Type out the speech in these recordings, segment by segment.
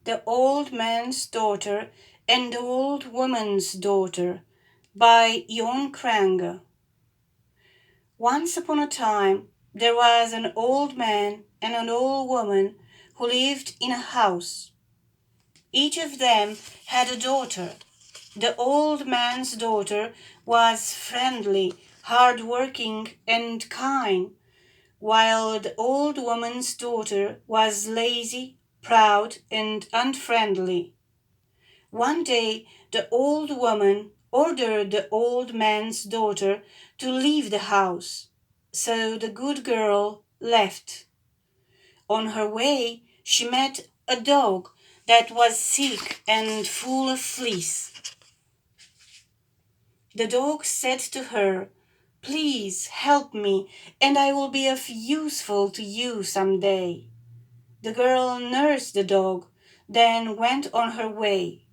The Old Man's Daughter and the Old Woman's Daughter by Creanga. Once upon a time there was an old man and an old woman who lived in a house. Each of them had a daughter. The old man's daughter was friendly, hard-working, and kind, while the old woman's daughter was lazy, proud, and unfriendly. One day the old woman ordered the old man's daughter to leave the house, so the good girl left. On her way she met a dog that was sick and full of fleas. The dog said to her, "Please help me, and I will be of useful to you some day." The girl nursed the dog, then went on her way.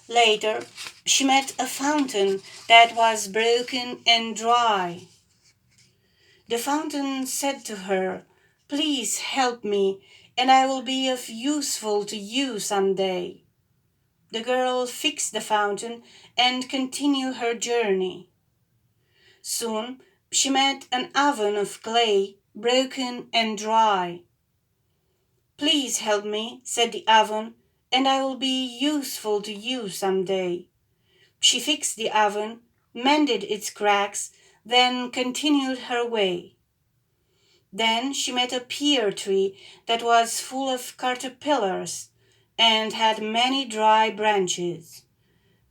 Later, she met a fountain that was broken and dry. The fountain said to her, "Please help me, and I will be of useful to you some day." The girl fixed the fountain and continued her journey. Soon she met an oven of clay, broken and dry. "Please help me," said the oven, "and I will be useful to you some day." She fixed the oven, mended its cracks, then continued her way. Then she met a pear tree that was full of caterpillars and had many dry branches.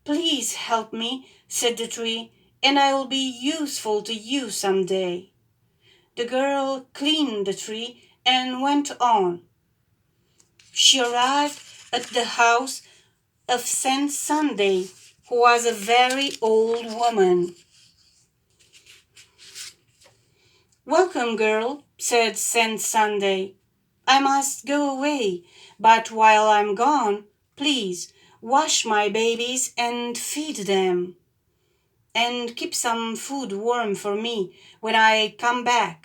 "Please help me," said the tree, "and I will be useful to you some day." The girl cleaned the tree and went on. She arrived at the house of Saint Sunday, who was a very old woman. "Welcome, girl," said Saint Sunday. "I must go away, but while I'm gone, please wash my babies and feed them, and keep some food warm for me when I come back."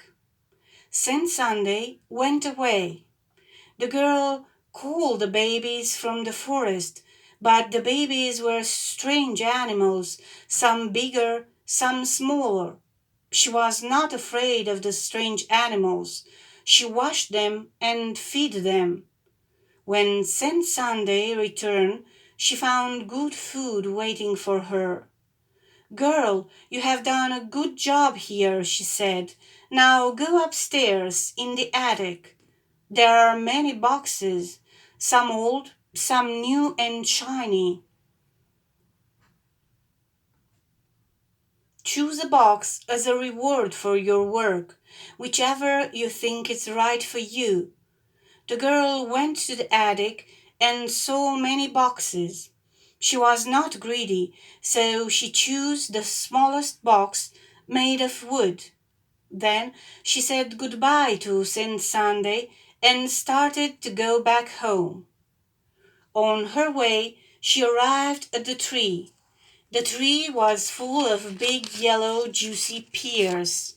Saint Sunday went away. The girl called the babies from the forest, but the babies were strange animals, some bigger, some smaller. She was not afraid of the strange animals. She washed them and fed them. When Saint Sunday returned, she found good food waiting for her. "Girl, you have done a good job here," she said. "Now go upstairs in the attic. There are many boxes, some old, some new and shiny. Choose a box as a reward for your work, whichever you think is right for you." The girl went to the attic and saw many boxes. She was not greedy, so she chose the smallest box made of wood. Then she said goodbye to Saint Sunday and started to go back home. On her way, she arrived at the tree. The tree was full of big yellow juicy pears.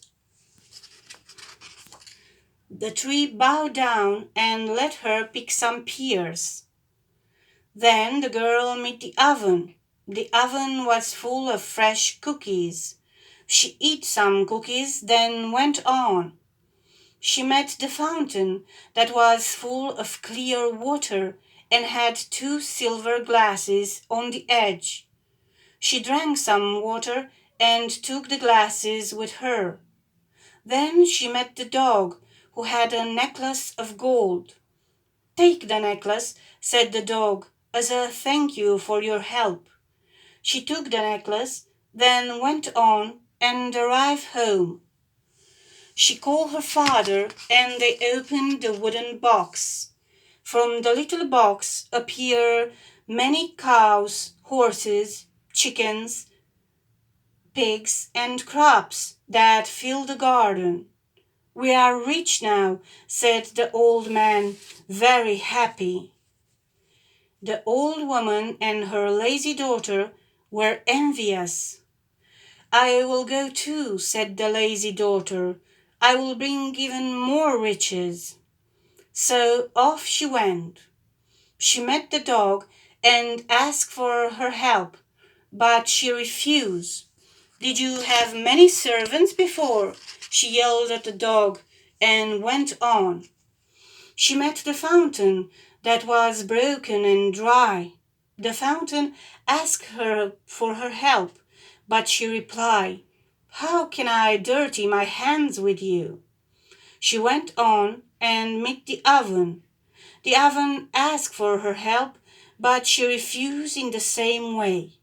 The tree bowed down and let her pick some pears. Then the girl met the oven. The oven was full of fresh cookies. She ate some cookies, then went on. She met the fountain that was full of clear water and had two silver glasses on the edge. She drank some water and took the glasses with her. Then she met the dog, who had a necklace of gold. "Take the necklace," said the dog, "as a thank you for your help." She took the necklace, then went on and arrived home. She called her father, and they opened the wooden box. From the little box appeared many cows, horses, chickens, pigs, and crops that filled the garden. "We are rich now," said the old man, very happy. The old woman and her lazy daughter were envious. "I will go too," said the lazy daughter. "I will bring even more riches." So off she went. She met the dog and asked for her help, but she refused. Did you have many servants before? She yelled at the dog and went on. She met the fountain that was broken and dry. The fountain asked her for her help, but she replied, "How can I dirty my hands with you?" She went on and met the oven. The oven asked for her help, but she refused in the same way.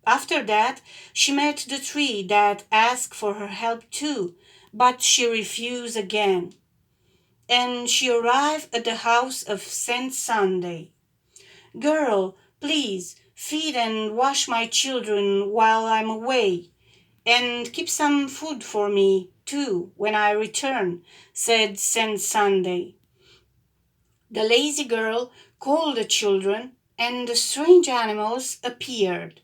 After that, she met the tree that asked for her help too, but she refused again. And she arrived at the house of Saint Sunday. "Girl, please feed and wash my children while I'm away, and keep some food for me, too, when I return," said Saint Sunday. The lazy girl called the children, and the strange animals appeared.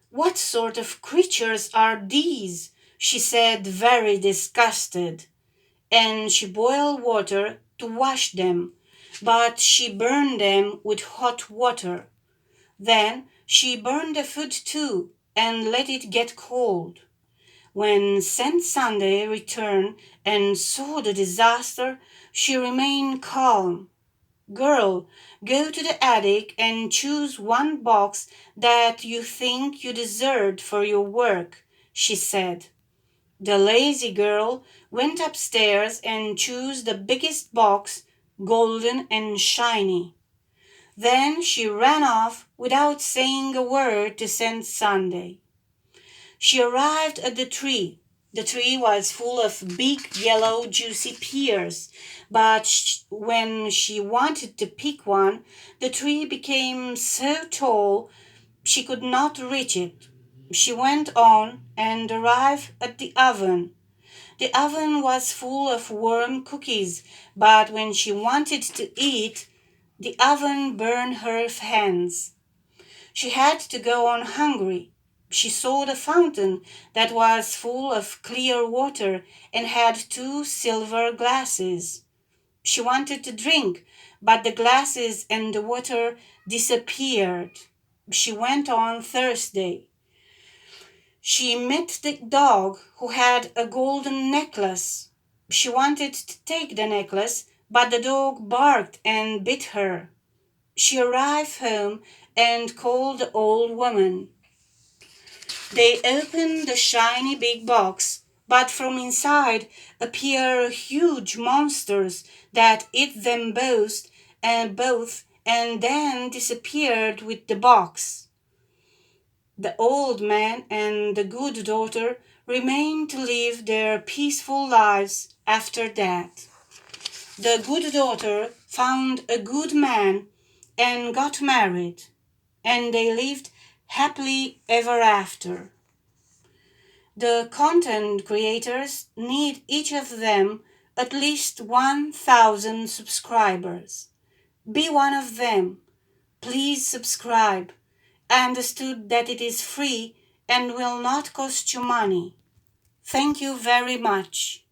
"What sort of creatures are these?" she said, very disgusted, and she boiled water to wash them, but she burned them with hot water. Then she burned the food too and let it get cold. When Saint Sunday returned and saw the disaster, she remained calm. "Girl, go to the attic and choose one box that you think you deserved for your work," she said. The lazy girl went upstairs and chose the biggest box, golden and shiny. Then she ran off without saying a word to Saint Sunday. She arrived at the tree. The tree was full of big, yellow, juicy pears, but when she wanted to pick one, the tree became so tall she could not reach it. She went on and arrived at the oven. The oven was full of warm cookies, but when she wanted to eat, the oven burned her hands. She had to go on hungry. She saw the fountain that was full of clear water and had two silver glasses. She wanted to drink, but the glasses and the water disappeared. She went on thirsty. She met the dog who had a golden necklace. She wanted to take the necklace, but the dog barked and bit her. She arrived home and called the old woman. They opened the shiny big box, but from inside appeared huge monsters that ate them both and then disappeared with the box. The old man and the good daughter remained to live their peaceful lives after that. The good daughter found a good man and got married, and they lived happily ever after. The content creators need each of them at least 1,000 subscribers. Be one of them. Please subscribe. I understood that it is free and will not cost you money. Thank you very much.